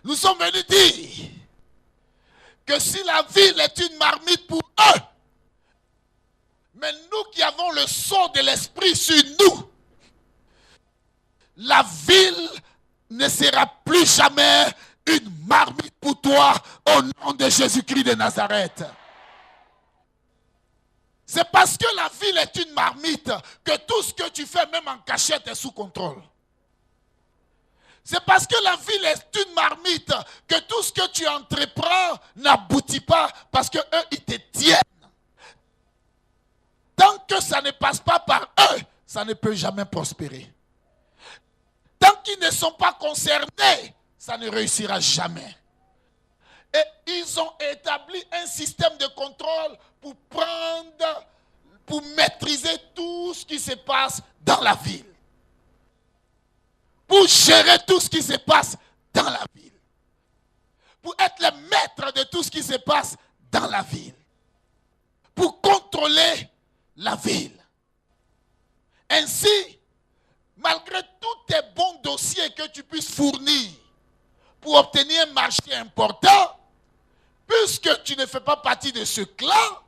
Nous sommes venus dire que si la ville est une marmite pour eux, mais nous qui avons le sceau de l'esprit sur nous, la ville ne sera plus jamais une marmite pour toi au nom de Jésus-Christ de Nazareth. C'est parce que la ville est une marmite que tout ce que tu fais, même en cachette, est sous contrôle. C'est parce que la ville est une marmite que tout ce que tu entreprends n'aboutit pas parce que eux, ils te tiennent. Tant que ça ne passe pas par eux, ça ne peut jamais prospérer. Tant qu'ils ne sont pas concernés, ça ne réussira jamais. Et ils ont établi un système de contrôle pour maîtriser tout ce qui se passe dans la ville. Pour gérer tout ce qui se passe dans la ville. Pour être le maître de tout ce qui se passe dans la ville. Pour contrôler la ville. Ainsi, malgré tous tes bons dossiers que tu puisses fournir pour obtenir un marché important, puisque tu ne fais pas partie de ce clan,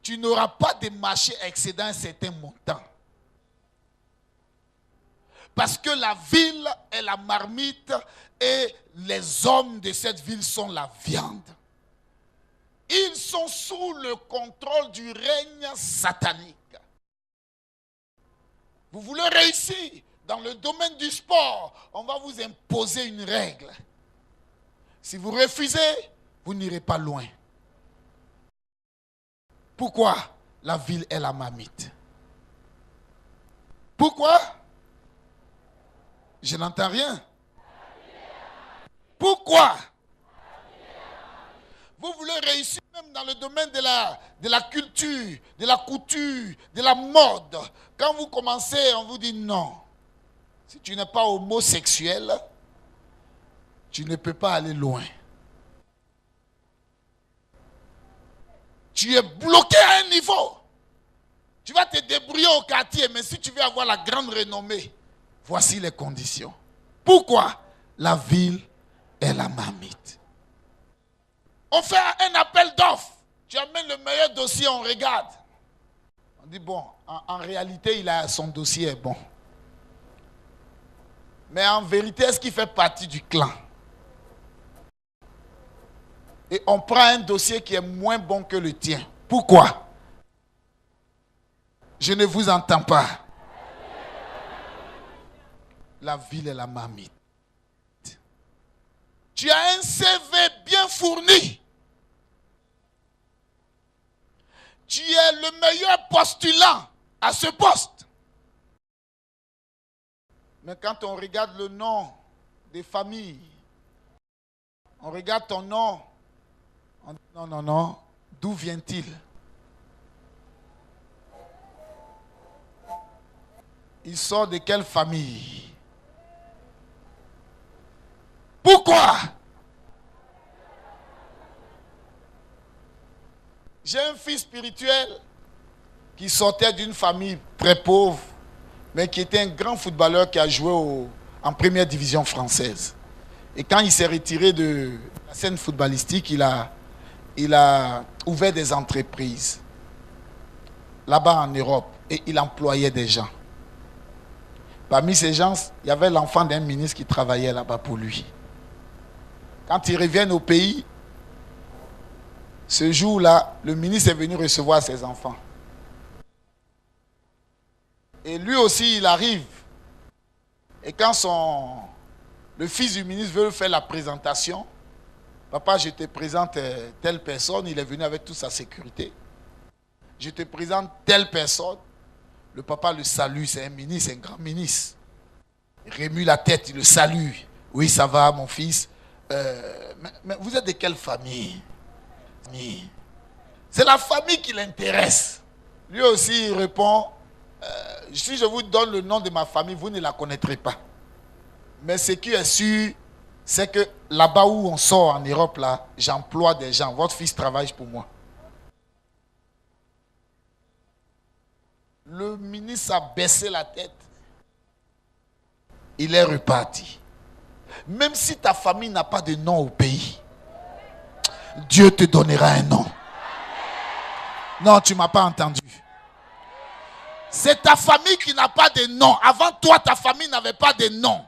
tu n'auras pas de marché excédant un certain montant. Parce que la ville est la marmite et les hommes de cette ville sont la viande. Ils sont sous le contrôle du règne satanique. Vous voulez réussir dans le domaine du sport, on va vous imposer une règle. Si vous refusez, vous n'irez pas loin. Pourquoi la ville est la marmite? Pourquoi? Je n'entends rien. Pourquoi? Vous voulez réussir même dans le domaine de la culture, de la couture, de la mode. Quand vous commencez, on vous dit non. Si tu n'es pas homosexuel, tu ne peux pas aller loin. Tu es bloqué à un niveau. Tu vas te débrouiller au quartier, mais si tu veux avoir la grande renommée, voici les conditions. Pourquoi? La ville est la marmite. On fait un appel d'offres. Tu amènes le meilleur dossier, on regarde. On dit bon, en réalité, son dossier est bon. Mais en vérité, est-ce qu'il fait partie du clan? Et on prend un dossier qui est moins bon que le tien. Pourquoi? Je ne vous entends pas. La ville est la marmite. Tu as un CV bien fourni. Tu es le meilleur postulant à ce poste. Mais quand on regarde le nom des familles, on regarde ton nom, on dit non, d'où vient-il? Il sort de quelle famille? Pourquoi? J'ai un fils spirituel qui sortait d'une famille très pauvre, mais qui était un grand footballeur qui a joué en première division française. Et quand il s'est retiré de la scène footballistique, il a ouvert des entreprises là-bas en Europe et il employait des gens. Parmi ces gens, il y avait l'enfant d'un ministre qui travaillait là-bas pour lui. Quand ils reviennent au pays, ce jour-là, le ministre est venu recevoir ses enfants. Et lui aussi, il arrive. Et quand le fils du ministre veut faire la présentation, papa, je te présente telle personne, il est venu avec toute sa sécurité. Je te présente telle personne. Le papa le salue, c'est un ministre, un grand ministre. Il remue la tête, il le salue. Oui, ça va, mon fils. Mais vous êtes de quelle famille? C'est la famille qui l'intéresse. Lui aussi, il répond, si je vous donne le nom de ma famille, vous ne la connaîtrez pas. Mais ce qui est sûr, c'est que là-bas où on sort en Europe, là, j'emploie des gens. Votre fils travaille pour moi. Le ministre a baissé la tête. Il est reparti. Même si ta famille n'a pas de nom au pays, Dieu te donnera un nom. Non, tu ne m'as pas entendu. C'est ta famille qui n'a pas de nom. Avant toi, ta famille n'avait pas de nom.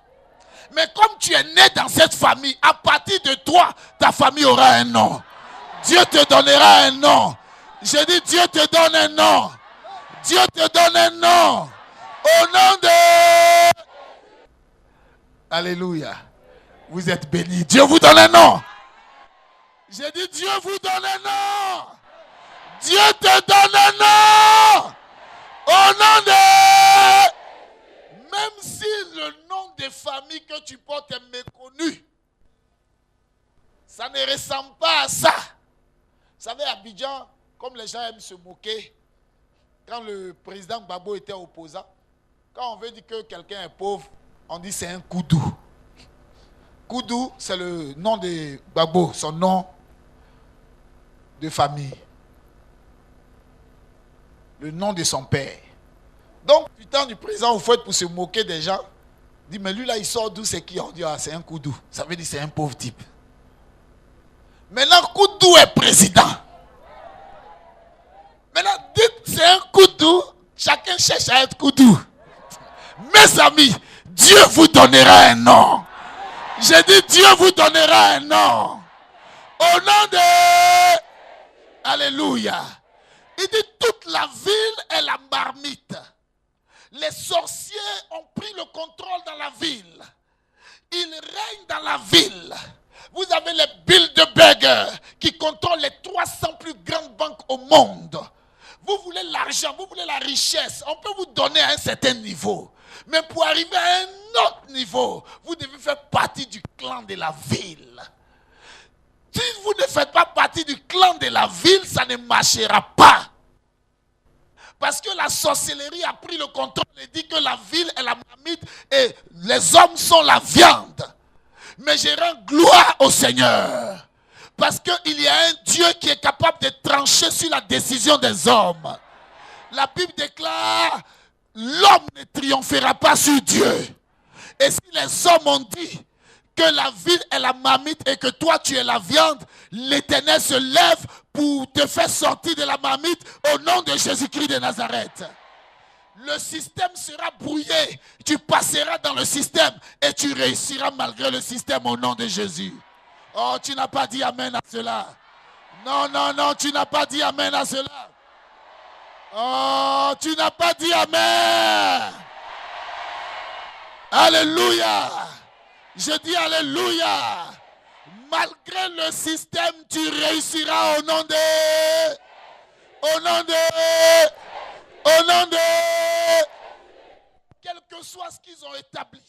Mais comme tu es né dans cette famille, à partir de toi, ta famille aura un nom. Dieu te donnera un nom. Je dis, Dieu te donne un nom. Dieu te donne un nom. Au nom de... Alléluia. Vous êtes bénis. Dieu vous donne un nom. J'ai dit, Dieu vous donne un nom. Dieu te donne un nom. Au nom de... Même si le nom de famille que tu portes est méconnu, ça ne ressemble pas à ça. Vous savez, à Abidjan, comme les gens aiment se moquer, quand le président Gbagbo était opposant, quand on veut dire que quelqu'un est pauvre, on dit c'est un Koudou. Koudou, c'est le nom de Gbagbo, son nom de famille. Le nom de son père. Donc, du temps du président, vous faites pour se moquer des gens. Dit, mais lui là, il sort d'où, c'est qui? On dit, ah, c'est un Koudou. Ça veut dire c'est un pauvre type. Maintenant, Koudou est président. Maintenant, dites, c'est un Koudou. Chacun cherche à être Koudou. Mes amis, Dieu vous donnera un nom. J'ai dit, Dieu vous donnera un nom. Au nom de... Alléluia. Il dit, toute la ville est la marmite. Les sorciers ont pris le contrôle dans la ville. Ils règnent dans la ville. Vous avez les Bilderberg qui contrôlent les 300 plus grandes banques au monde. Vous voulez l'argent, vous voulez la richesse. On peut vous donner à un certain niveau. Mais pour arriver à un autre niveau, vous devez faire partie du clan de la ville. Si vous ne faites pas partie du clan de la ville, ça ne marchera pas. Parce que la sorcellerie a pris le contrôle et dit que la ville est la marmite et les hommes sont la viande. Mais je rends gloire au Seigneur. Parce qu'il y a un Dieu qui est capable de trancher sur la décision des hommes. La Bible déclare, l'homme ne triomphera pas sur Dieu. Et si les hommes ont dit que la ville est la marmite et que toi tu es la viande, l'Éternel se lève pour te faire sortir de la marmite au nom de Jésus-Christ de Nazareth. Le système sera brouillé. Tu passeras dans le système et tu réussiras malgré le système au nom de Jésus. Oh, tu n'as pas dit amen à cela. Non, non, non, tu n'as pas dit amen à cela. Oh, tu n'as pas dit amen. Alléluia. Je dis alléluia. Malgré le système, tu réussiras au nom de... Au nom de... Au nom de... Quel que soit ce qu'ils ont établi.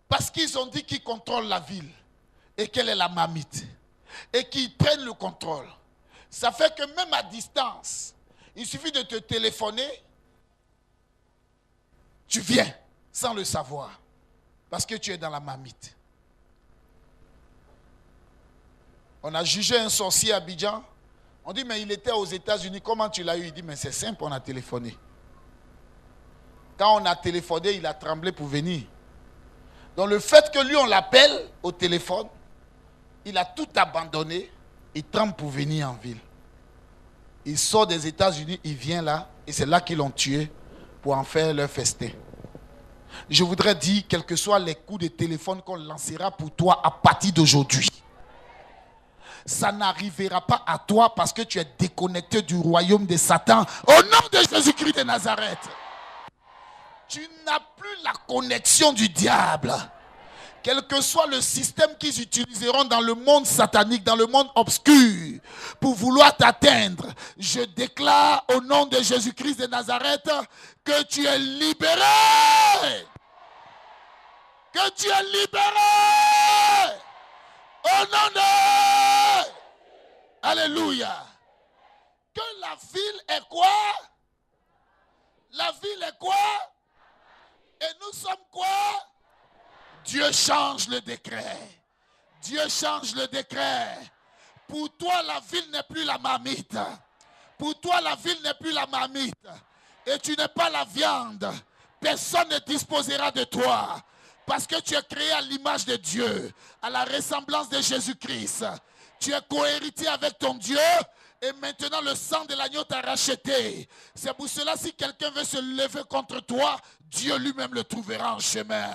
Parce qu'ils ont dit qu'ils contrôlent la ville. Et qu'elle est la marmite. Et qu'ils prennent le contrôle. Ça fait que même à distance, il suffit de te téléphoner. Tu viens sans le savoir. Parce que tu es dans la marmite. On a jugé un sorcier à Abidjan. On dit, mais il était aux États-Unis. Comment tu l'as eu? Il dit, mais c'est simple, on a téléphoné. Quand on a téléphoné, il a tremblé pour venir. Donc le fait que lui, on l'appelle au téléphone, il a tout abandonné. Il tremble pour venir en ville. Il sort des États-Unis, il vient là. Et c'est là qu'ils l'ont tué pour en faire leur festin. Je voudrais dire, quels que soient les coups de téléphone qu'on lancera pour toi à partir d'aujourd'hui, ça n'arrivera pas à toi parce que tu es déconnecté du royaume de Satan. Au nom de Jésus-Christ de Nazareth. Tu n'as plus la connexion du diable. Quel que soit le système qu'ils utiliseront dans le monde satanique, dans le monde obscur, pour vouloir t'atteindre, je déclare au nom de Jésus-Christ de Nazareth que tu es libéré. Que tu es libéré. Au nom de... Alléluia. Que la ville est quoi? La ville est quoi? Et nous sommes quoi? Dieu change le décret. Dieu change le décret. Pour toi, la ville n'est plus la marmite. Pour toi, la ville n'est plus la marmite. Et tu n'es pas la viande. personne ne disposera de toi. Parce que tu es créé à l'image de Dieu, à la ressemblance de Jésus-Christ. Tu es cohéritier avec ton Dieu et maintenant le sang de l'agneau t'a racheté. C'est pour cela si quelqu'un veut se lever contre toi, Dieu lui-même le trouvera en chemin.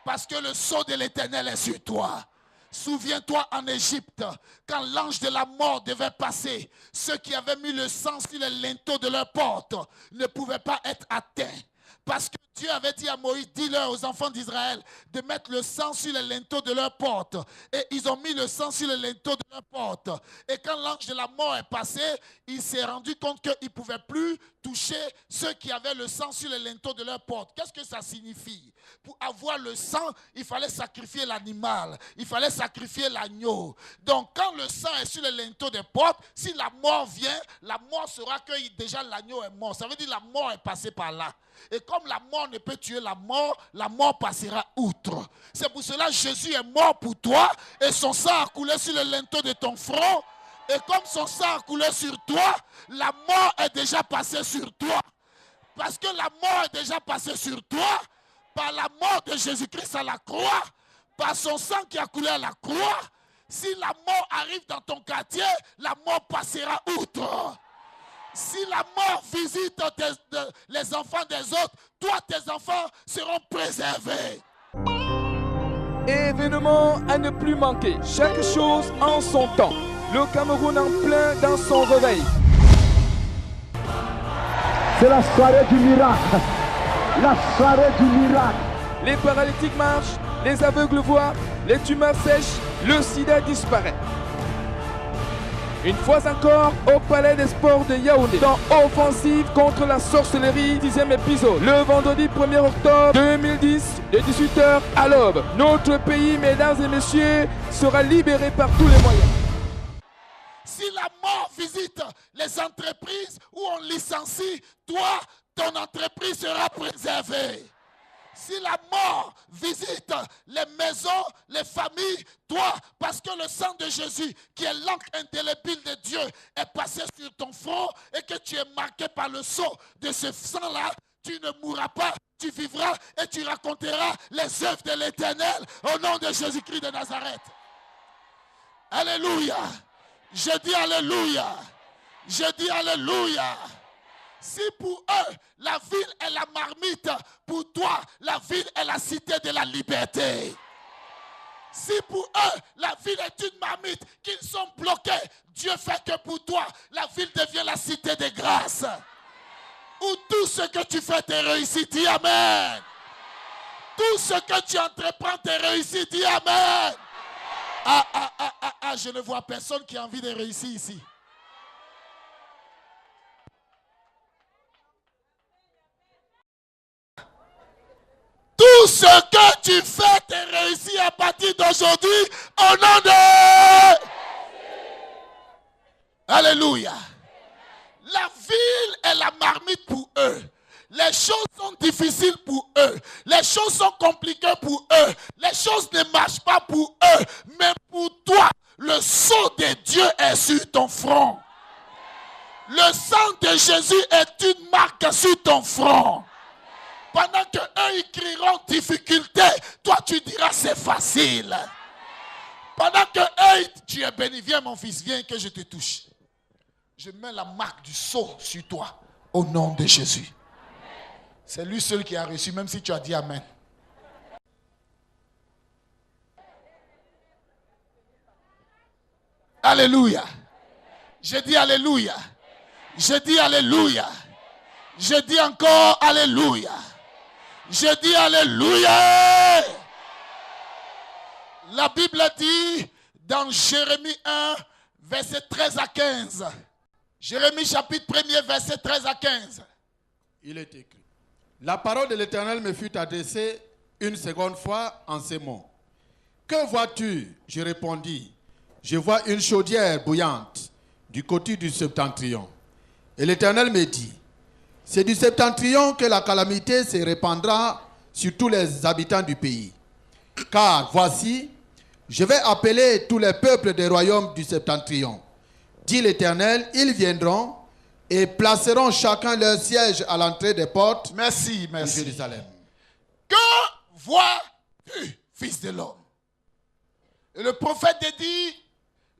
Parce que le sceau de l'Éternel est sur toi. Souviens-toi en Égypte, quand l'ange de la mort devait passer, ceux qui avaient mis le sang sur les linteaux de leur porte ne pouvaient pas être atteints. Parce que Dieu avait dit à Moïse, dis-leur aux enfants d'Israël de mettre le sang sur les linteaux de leur porte. Et ils ont mis le sang sur les linteaux de leur porte. Et quand l'ange de la mort est passé, il s'est rendu compte qu'il ne pouvait plus toucher ceux qui avaient le sang sur les linteaux de leur porte. Qu'est-ce que ça signifie? Pour avoir le sang, il fallait sacrifier l'animal. Il fallait sacrifier l'agneau. Donc quand le sang est sur les linteaux des portes, si la mort vient, la mort saura que déjà l'agneau est mort. Ça veut dire que la mort est passée par là. Et comme la mort ne peut tuer la mort passera outre. C'est pour cela que Jésus est mort pour toi et son sang a coulé sur le linteau de ton front. Et comme son sang a coulé sur toi, la mort est déjà passée sur toi. Parce que la mort est déjà passée sur toi, par la mort de Jésus-Christ à la croix, par son sang qui a coulé à la croix, si la mort arrive dans ton quartier, la mort passera outre. Si la mort visite les enfants des autres, toi, tes enfants seront préservés. Événement à ne plus manquer. Chaque chose en son temps. Le Cameroun en plein dans son réveil. C'est la soirée du miracle. La soirée du miracle. Les paralytiques marchent, les aveugles voient, les tumeurs sèchent, le sida disparaît. Une fois encore, au Palais des Sports de Yaoundé, dans Offensive contre la sorcellerie, 10e épisode, le vendredi 1er octobre 2010, de 18h à l'aube. Notre pays, mesdames et messieurs, sera libéré par tous les moyens. Si la mort visite les entreprises où on licencie, toi, ton entreprise sera préservée. Si la mort visite les maisons, les familles, toi, parce que le sang de Jésus, qui est l'encre indélébile de Dieu, est passé sur ton front et que tu es marqué par le sceau de ce sang-là, tu ne mourras pas, tu vivras et tu raconteras les œuvres de l'Éternel au nom de Jésus-Christ de Nazareth. Alléluia. Je dis alléluia. Je dis alléluia. Si pour eux, la ville est la marmite, pour toi, la ville est la cité de la liberté. Si pour eux, la ville est une marmite, qu'ils sont bloqués, Dieu fait que pour toi, la ville devient la cité de grâce. Où tout ce que tu fais te réussit, dis Amen. Tout ce que tu entreprends te réussit, dis Amen. Je ne vois personne qui a envie de réussir ici. Tout ce que tu fais te réussit à partir d'aujourd'hui au nom de... Alléluia. La ville est la marmite pour eux. Les choses sont difficiles pour eux. Les choses sont compliquées pour eux. Les choses ne marchent pas pour eux. Mais pour toi, le sceau de Dieu est sur ton front. Le sang de Jésus est une marque sur ton front. Pendant que eux ils crieront difficulté, toi tu diras c'est facile. Pendant que eux, tu es béni, viens mon fils, viens que je te touche. Je mets la marque du sceau sur toi au nom de Jésus. C'est lui seul qui a reçu, même si tu as dit Amen. Alléluia. Je dis Alléluia. Je dis Alléluia. Je dis encore Alléluia. Je dis Alléluia. La Bible dit dans Jérémie 1, verset 13 à 15. Jérémie chapitre 1er, verset 13 à 15. Il est écrit. La parole de l'Éternel me fut adressée une seconde fois en ces mots. Que vois-tu? Je répondis. Je vois une chaudière bouillante du côté du septentrion. Et l'Éternel me dit, c'est du septentrion que la calamité se répandra sur tous les habitants du pays. Car voici, je vais appeler tous les peuples des royaumes du septentrion. Dit l'Éternel, ils viendront, et placeront chacun leur siège à l'entrée des portes Merci, de merci. Jérusalem. Que vois-tu, fils de l'homme? Et le prophète dit,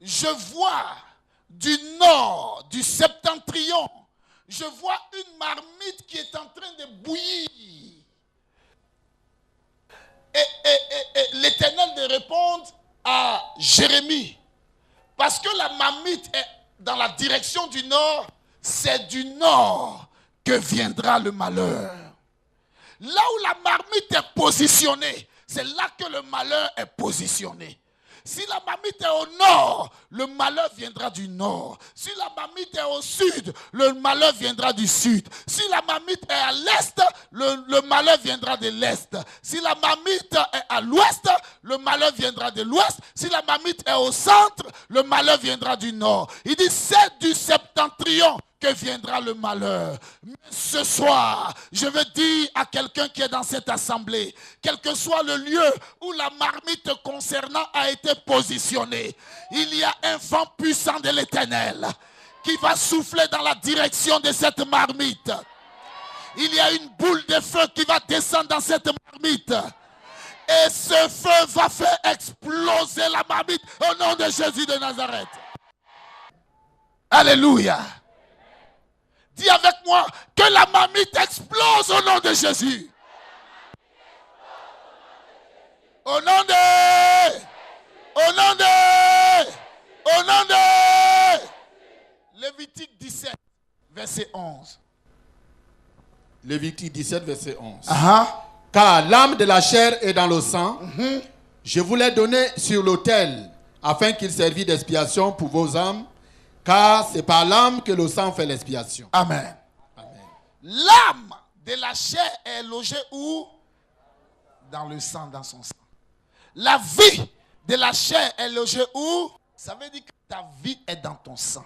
je vois du nord, du septentrion, je vois une marmite qui est en train de bouillir. Et l'Éternel de répondre à Jérémie, parce que la marmite est dans la direction du nord, c'est du nord que viendra le malheur. Là où la marmite est positionnée, c'est là que le malheur est positionné. Si la marmite est au nord, le malheur viendra du nord. Si la marmite est au sud, le malheur viendra du sud. Si la marmite est à l'est, le malheur viendra de l'est. Si la marmite est à l'ouest, le malheur viendra de l'ouest. Si la marmite est au centre, le malheur viendra du nord. Il dit, c'est du septentrion que viendra le malheur. Mais ce soir, je veux dire à quelqu'un qui est dans cette assemblée, quel que soit le lieu où la marmite concernant a été positionnée, il y a un vent puissant de l'Éternel qui va souffler dans la direction de cette marmite. Il y a une boule de feu qui va descendre dans cette marmite. Et ce feu va faire exploser la marmite au nom de Jésus de Nazareth. Alléluia. Dis avec moi que la marmite explose au nom de Jésus. Au nom de... Lévitique 17, verset 11. Lévitique 17, verset 11. Car l'âme de la chair est dans le sang. Je vous l'ai donné sur l'autel, afin qu'il servît d'expiation pour vos âmes. Car c'est par l'âme que le sang fait l'expiation. Amen. L'âme de la chair est logée où? Dans le sang, dans son sang. La vie de la chair est logée où? Ça veut dire que ta vie est dans ton sang.